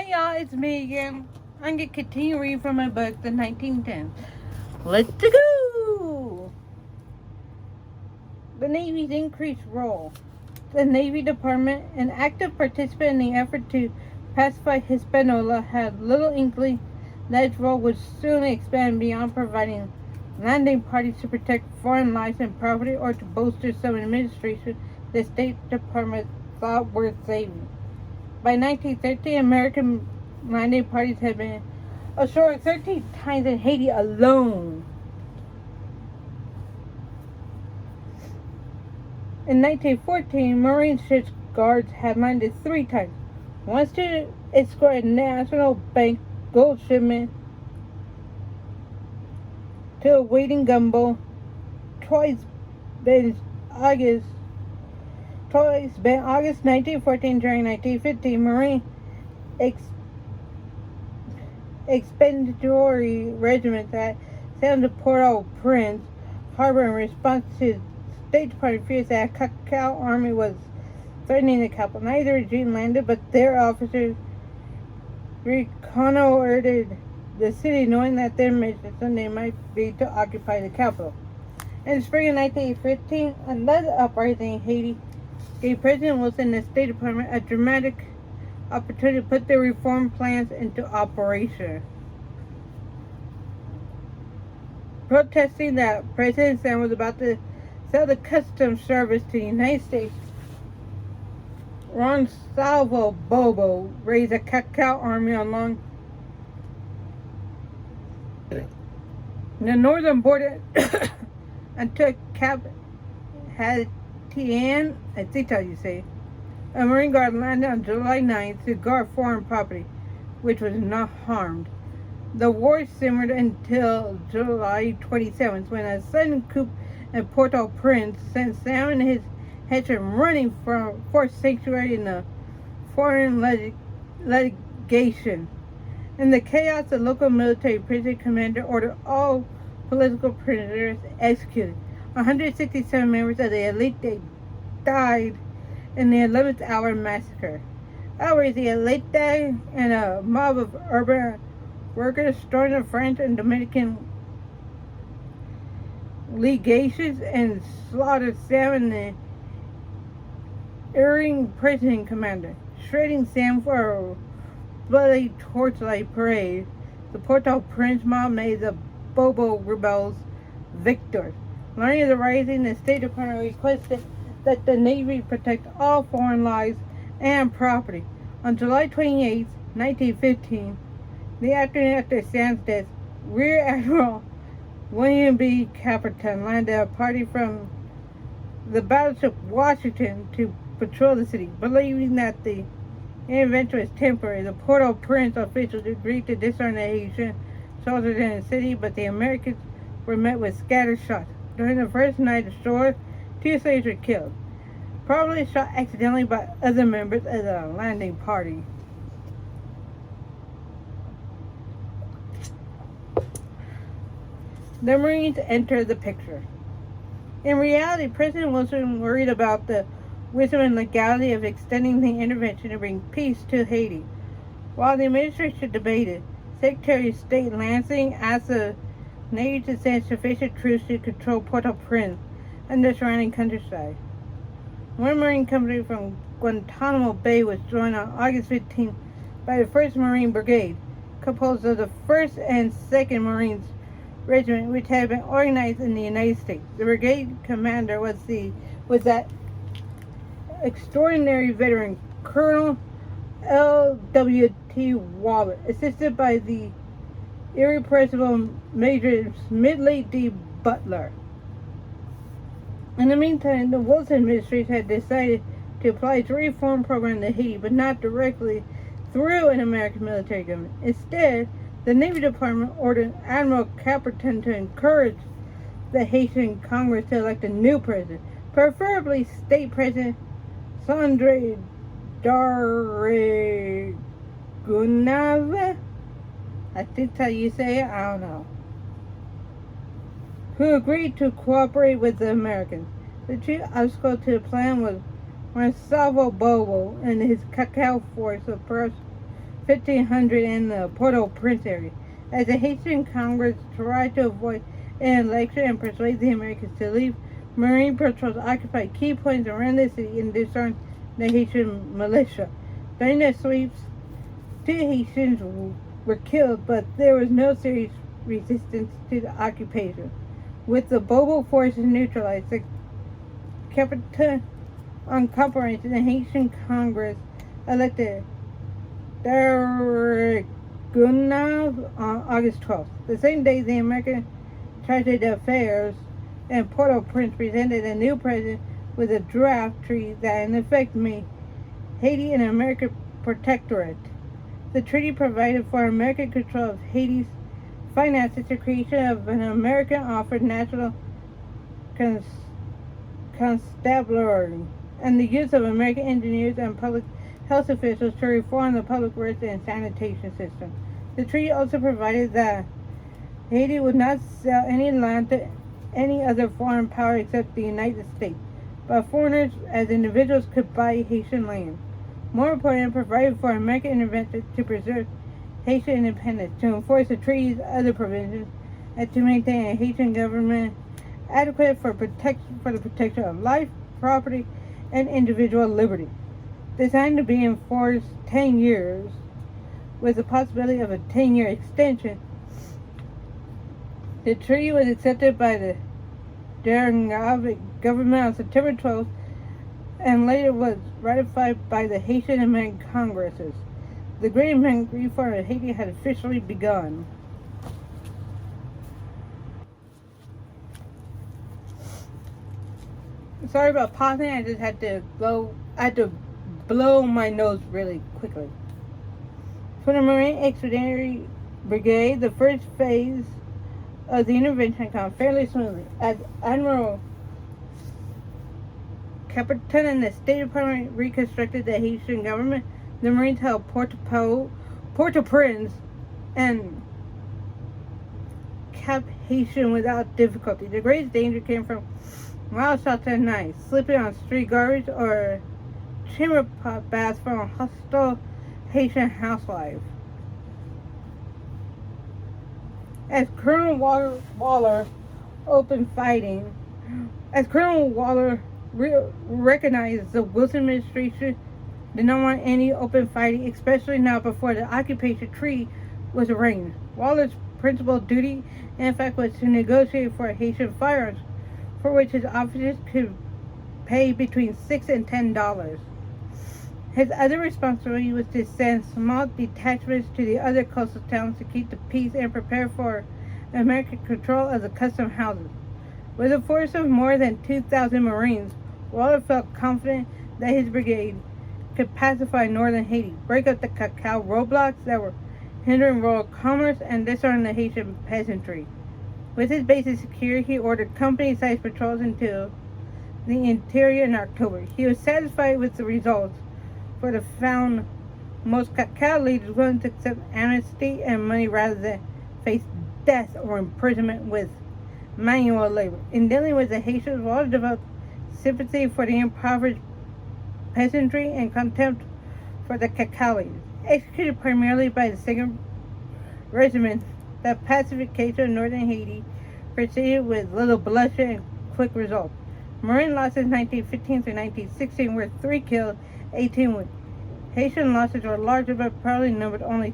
Hey y'all, it's me again. I'm gonna continue reading from my book, The 1910s. Let's go! The Navy's increased role. The Navy Department, an active participant in the effort to pacify Hispaniola, had little inkling that its role would soon expand beyond providing landing parties to protect foreign lives and property or to bolster some administration the State Department thought worth saving. By 1930, American landing parties had been ashore 13 times in Haiti alone. In 1914, Marine ship's guards had landed 3 times. Once to escort a National Bank gold shipment to a waiting gunboat, twice been August 1914. During 1915, Marine expeditionary regiments that sailed to Port-au-Prince harbor in response to State Department fears that a Cacao army was threatening the capital. Neither regime landed, but their officers reconnoitered the city, knowing that their mission someday might be to occupy the capital. In the spring of 1915, another uprising in Haiti gave President Wilson and the State Department a dramatic opportunity to put their reform plans into operation. Protesting that President Sam was about to sell the customs service to the United States, Gonsalvo Bobo raised a Cacao army along the northern border and took Cap Haitien, I think how you say, a Marine Guard landed on July 9th to guard foreign property, which was not harmed. The war simmered until July 27th, when a sudden coup in Port-au-Prince sent Sam and his henchmen running for sanctuary in the foreign legation. In the chaos, the local military prison commander ordered all political prisoners executed. 167 members of the elite died in the 11th hour massacre. Hours, the elite and a mob of urban workers stormed the French and Dominican legations and slaughtered Sam and the erring prison commander, shredding Sam for a bloody torchlight parade. The Port-au-Prince mob made the Bobo rebels victors. Learning of the rising, the State Department requested that the Navy protect all foreign lives and property. On July 28, 1915, the afternoon after Sam's death, Rear Admiral William B. Caperton landed a party from the battleship Washington to patrol the city. Believing that the intervention was temporary, the Port-au-Prince officials agreed to disarm the Haitian soldiers in the city, but the Americans were met with scattered shots. During the first night ashore, 2 slaves were killed, probably shot accidentally by other members of the landing party. The Marines entered the picture. In reality, President Wilson worried about the wisdom and legality of extending the intervention to bring peace to Haiti. While the administration debated, Secretary of State Lansing asked the Navy to send sufficient troops to control Port-au-Prince and the surrounding countryside. One Marine company from Guantanamo Bay was joined on August 15 by the 1st Marine Brigade, composed of the 1st and 2nd Marines Regiment, which had been organized in the United States. The brigade commander was that extraordinary veteran Colonel L.W.T. Waller, assisted by the irrepressible Major Smedley D. Butler. In the meantime, the Wilson administration had decided to apply its reform program to Haiti, but not directly through an American military government. Instead, the Navy Department ordered Admiral Caperton to encourage the Haitian Congress to elect a new president, preferably State President Sandre Darregunave. I think that's how you say it, I don't know. Who agreed to cooperate with the Americans. The chief obstacle to the plan was Gonsalvo Bobo and his Cacao force of 1500 in the Port-au-Prince area. As the Haitian Congress tried to avoid an election and persuade the Americans to leave, Marine patrols occupied key points around the city and disarmed the Haitian militia. During the sweeps, 2 Haitians were killed, but there was no serious resistance to the occupation. With the Bobo forces neutralized, the Capitan Incorporated, the Haitian Congress elected Dariguna on August 12th. The same day, the American Charge d'Affaires in Port-au-Prince presented a new president with a draft treaty that in effect made Haiti an American protectorate. The treaty provided for American control of Haiti's finances, the creation of an American-offered national constabulary, and the use of American engineers and public health officials to reform the public works and sanitation system. The treaty also provided that Haiti would not sell any land to any other foreign power except the United States, but foreigners as individuals could buy Haitian land. More importantly, it provided for American intervention to preserve Haitian independence, to enforce the treaty's other provisions, and to maintain a Haitian government adequate for the protection of life, property, and individual liberty. Designed to be enforced 10 years, with the possibility of a 10-year extension, the treaty was accepted by the Darigava government on September 12th and later was ratified by the Haitian and American Congresses. The Great American Reform of Haiti had officially begun. Sorry about pausing, I just had to blow my nose really quickly. For the Marine Expeditionary Brigade, the first phase of the intervention had gone fairly smoothly. As Admiral Capitan and the State Department reconstructed the Haitian government, the Marines held Port-au-Prince and Cap Haitian without difficulty. The greatest danger came from wild shots at night, sleeping on street garbage, or chamber pot baths from a hostile Haitian housewife. As Colonel Waller recognized the Wilson administration did not want any open fighting, especially now before the occupation treaty was arranged. Waller's principal duty, in fact, was to negotiate for Haitian firearms, for which his officers could pay between $6 and $10. His other responsibility was to send small detachments to the other coastal towns to keep the peace and prepare for American control of the custom houses. With a force of more than 2,000 Marines, Waller felt confident that his brigade could pacify northern Haiti, break up the cacao roadblocks that were hindering rural commerce, and disarm the Haitian peasantry. With his bases secure, he ordered company-sized patrols into the interior in October. He was satisfied with the results, for the found most cacao leaders willing to accept amnesty and money rather than face death or imprisonment with manual labor. In dealing with the Haitians, Waller developed sympathy for the impoverished peasantry and contempt for the cacao leaders. Executed primarily by the 2nd Regiment, the pacification of northern Haiti proceeded with little bloodshed and quick results. Marine losses 1915 through 1916 were 3 killed, 18 wounded. Haitian losses were larger but probably numbered only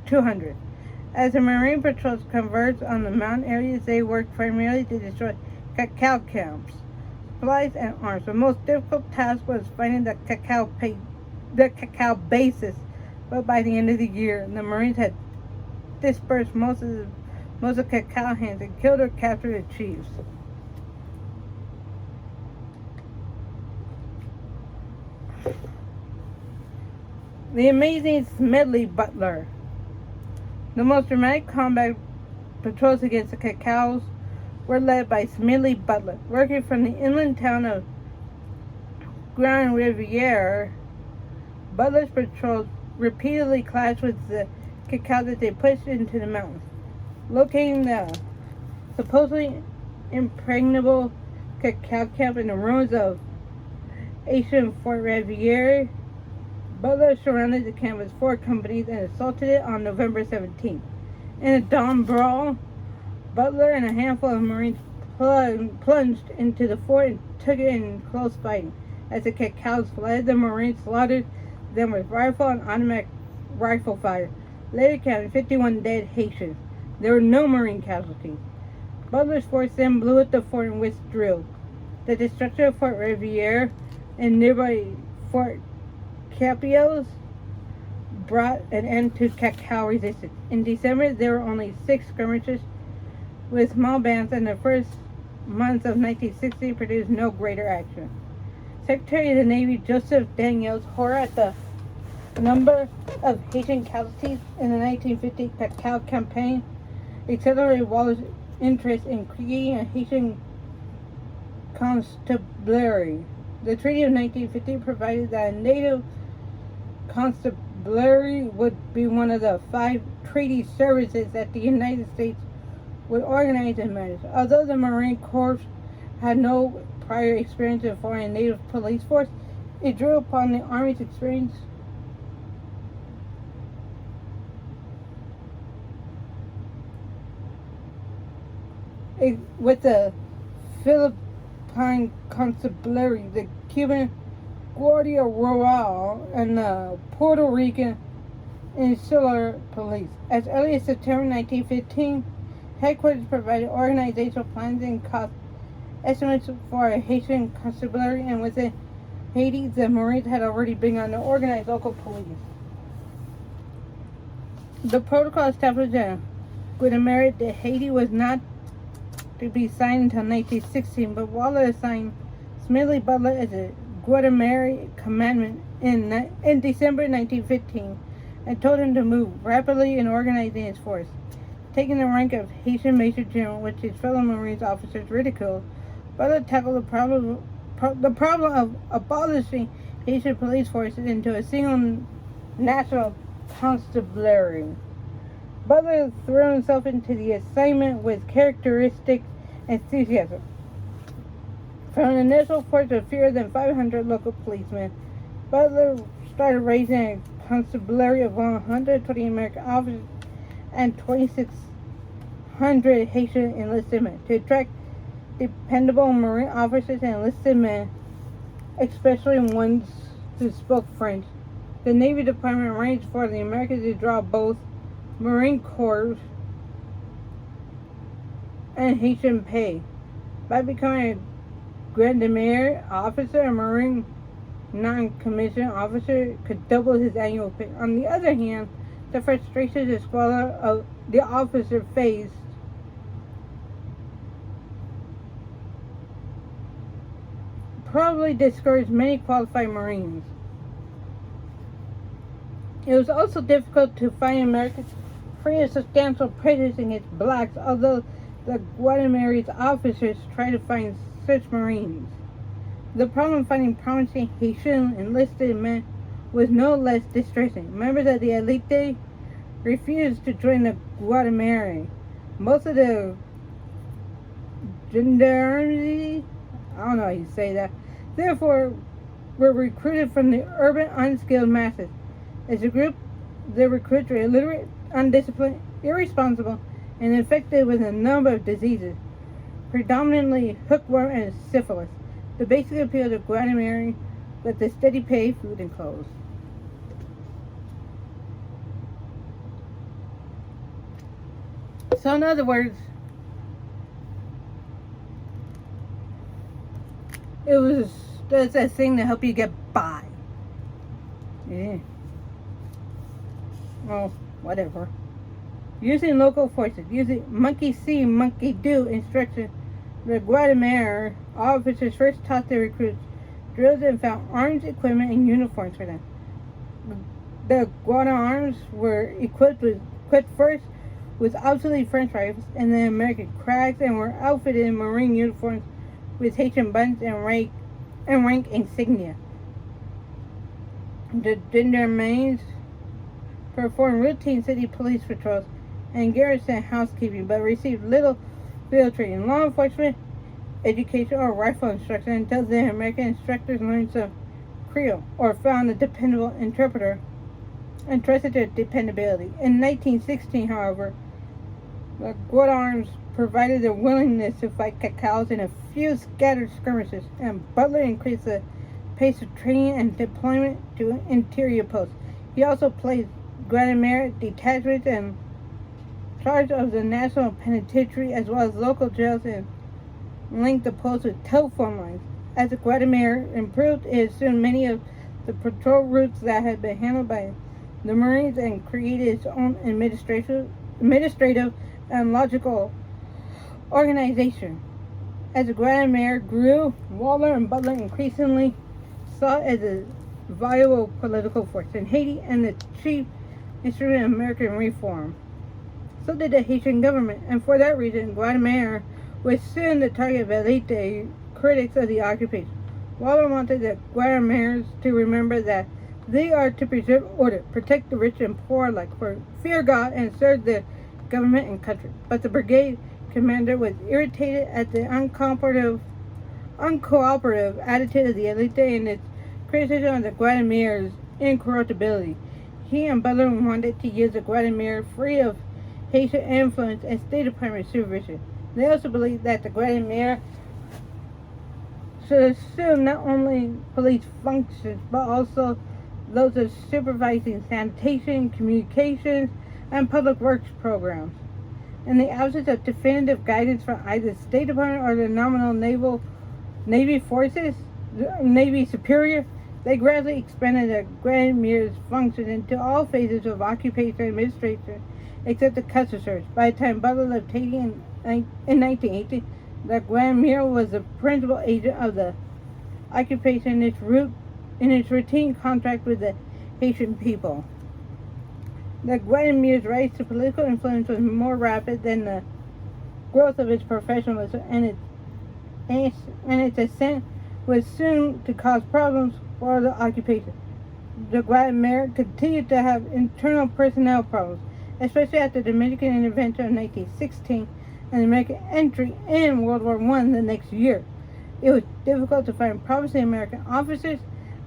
200. As the Marine patrols converged on the mountain areas, they worked primarily to destroy cacao camps, supplies, and arms. The most difficult task was finding the cacao bases, but by the end of the year, the Marines had dispersed most of the cacao hands and killed or captured the chiefs. The amazing Smedley Butler. The most dramatic combat patrols against the cacaos were led by Smedley Butler, working from the inland town of Grand Riviere. Butler's patrols repeatedly clashed with the cacao that they pushed into the mountains. Locating the supposedly impregnable cacao camp in the ruins of ancient Fort Riviere, Butler surrounded the camp with 4 companies and assaulted it on November 17th. In a dawn brawl, Butler and a handful of Marines plunged into the fort and took it in close fighting. As the Cacaos fled, the Marines slaughtered them with rifle and automatic rifle fire, later counting 51 dead Haitians. There were no Marine casualties. Butler's force then blew up the fort and withdrew. The destruction of Fort Riviere and nearby Fort Capios brought an end to Cacao resistance. In December, there were only 6 skirmishes with small bands, and the first months of 1960 produced no greater action. Secretary of the Navy Joseph Daniels, horror at the number of Haitian casualties in the 1950 Cacao campaign, accelerated Wallace's interest in creating a Haitian constabulary. The Treaty of 1950 provided that a native constabulary would be one of the 5 treaty services that the United States would organize and manage. Although the Marine Corps had no prior experience in forming a native police force, it drew upon the Army's experience with the Philippine Constabulary, the Cuban Guardia Rural, and the Puerto Rican Insular Police. As early as September 1915, headquarters provided organizational plans and cost estimates for a Haitian constabulary, and within Haiti, the Marines had already begun to organize local police. The protocol established in Guatemala that Haiti was not to be signed until 1916, but Waller assigned Smedley Butler as a Guatemala commandant in December 1915 and told him to move rapidly in organizing his force. Taking the rank of Haitian Major General, which his fellow Marines officers ridiculed, Butler tackled the problem of abolishing Haitian police forces into a single national constabulary. Butler threw himself into the assignment with characteristic enthusiasm. From an initial force of fewer than 500 local policemen, Butler started raising a constabulary of 120 American officers and 2,600 Haitian enlisted men to attract dependable Marine officers and enlisted men, especially ones who spoke French. The Navy Department arranged for the Americans to draw both Marine Corps and Haitian pay. By becoming a Grenadier officer, a Marine non-commissioned officer could double his annual pay. On the other hand, the frustration and squalor of the officer faced probably discouraged many qualified Marines. It was also difficult to find Americans free of substantial prejudice against blacks, although the Guatemalese officers tried to find such Marines. The problem of finding promising Haitian enlisted men was no less distressing. Members of the elite refused to join the Guatemalans. Most of the gendarmerie, I don't know how you say that, therefore were recruited from the urban unskilled masses. As a group, the recruits were illiterate, undisciplined, irresponsible, and infected with a number of diseases, predominantly hookworm and syphilis. The basic appeal to Guatemala was the steady pay, food, and clothes. So in other words, it was just a thing to help you get by. Yeah. Well, whatever. Using local forces, using monkey see, monkey do instructions, the Guatemala officers first taught their recruits, drilled and found arms, equipment, and uniforms for them. The Guatemalans were equipped first with obsolete French rifles and then American cracks, and were outfitted in Marine uniforms with Haitian buttons and rank insignia. The gendarmes performed routine city police patrols and garrison housekeeping, but received little field training, law enforcement, education, or rifle instruction until the American instructors learned some Creole, or found a dependable interpreter and trusted their dependability. In 1916, however, the Guadarms provided their willingness to fight Cacals in a few scattered skirmishes, and Butler increased the pace of training and deployment to interior posts. He also placed Guadalmere detachments in charge of the National Penitentiary as well as local jails and linked the posts with telephone lines. As the Guadalmere improved, it assumed many of the patrol routes that had been handled by the Marines and created its own administrative and logical organization. As the Guadalmere grew, Waller and Butler increasingly saw it as a viable political force in Haiti and the chief instrument of American reform. So did the Haitian government, and for that reason, Guadalmere was soon the target of elite critics of the occupation. Waller wanted the Guadalmares to remember that they are to preserve order, protect the rich and poor alike, fear God, and serve the government and country. But the brigade commander was irritated at the uncooperative attitude of the elite and its criticism of the Guadalmare's incorruptibility. He and Butler wanted to use the Guadalmere free of Haitian influence and State Department supervision. They also believed that the Guadalmere should assume not only police functions, but also those of supervising sanitation, communications, and public works programs. In the absence of definitive guidance from either the State Department or the nominal Navy forces, Navy superior, they gradually expanded the Guadalmere's functions into all phases of occupation administration except the customs service. By the time Butler left Haiti in 1980, the Guadalmere was the principal agent of the occupation in its routine contract with the Haitian people. The Guadalmere's rise to political influence was more rapid than the growth of its professionalism, and its ascent was soon to cause problems for the occupation. The Guadalmere continued to have internal personnel problems, especially after the Dominican intervention of 1916 and the American entry in World War I the next year. It was difficult to find promising American officers,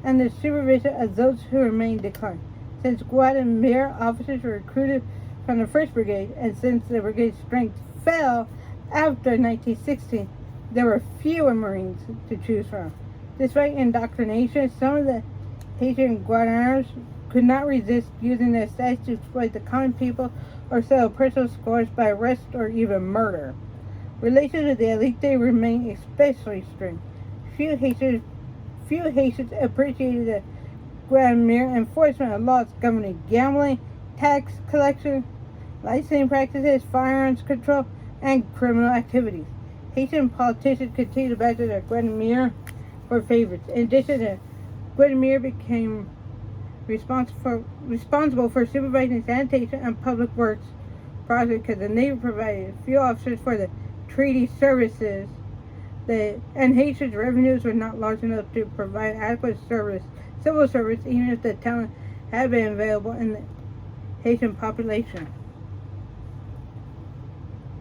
and the supervision of those who remained declined. Since Guadalmere officers were recruited from the 1st Brigade, and since the brigade's strength fell after 1916, there were fewer Marines to choose from. Despite indoctrination, some of the Haitian Guadarms could not resist using their status to exploit the common people or settle personal scores by arrest or even murder. Relations with the elite remained especially strained. Few Haitians appreciated the Guadalmere enforcement of laws governing gambling, tax collection, licensing practices, firearms control, and criminal activities. Haitian politicians continued to badger the Guadalmere for favorites. In addition, the Guadalmere became responsible for supervising sanitation and public works projects because the Navy provided few officers for the treaty services, and Haitians' revenues were not large enough to provide adequate civil service, even if the talent had been available in the Haitian population,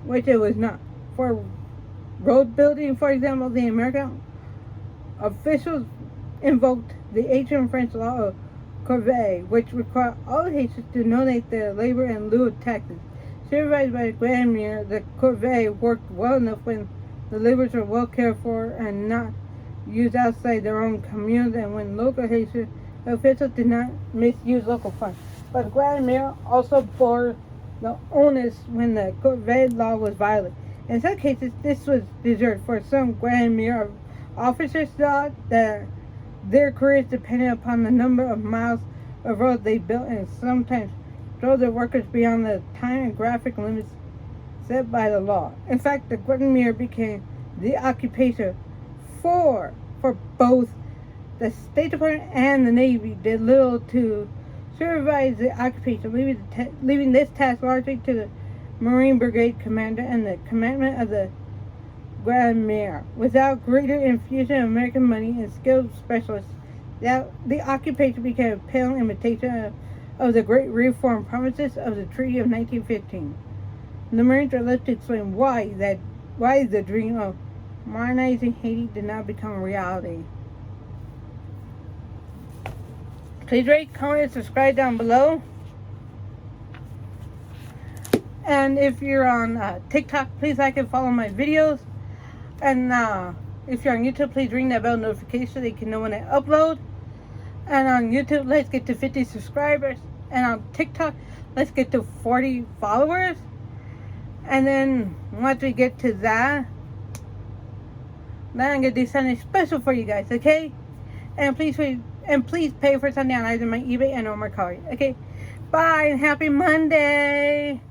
which it was not. For road building, for example, the American officials invoked the Haitian French law of corvée, which required all Haitians to donate their labor in lieu of taxes. Supervised by Guadalmere, the corvée worked well enough when the laborers were well cared for and not used outside their own communes, and when local Haitian officials did not misuse local funds. But Guadalmere also bore the onus when the corvée law was violated. In some cases, this was deserved, for some Guadalmere officers thought that their careers depended upon the number of miles of road they built, and sometimes drove their workers beyond the time and graphic limits set by the law. In fact, the Guadalmere became the occupation for both the State Department and the Navy did little to supervise the occupation, leaving this task largely to the Marine Brigade commander and the commandment of the Guadalmere. Without greater infusion of American money and skilled specialists, the occupation became a pale imitation of the great reform promises of the Treaty of 1915. The Marines were left to explain why the dream of modernizing Haiti did not become a reality. Please rate, comment, and subscribe down below. And if you're on TikTok, please like and follow my videos. And if you're on YouTube, please ring that bell notification so you can know when I upload. And on YouTube, let's get to 50 subscribers. And on TikTok, let's get to 40 followers. And then once we get to that, then I'm gonna do something special for you guys, okay? And please pay for something on either my eBay and or Mercari. Okay, bye and happy Monday.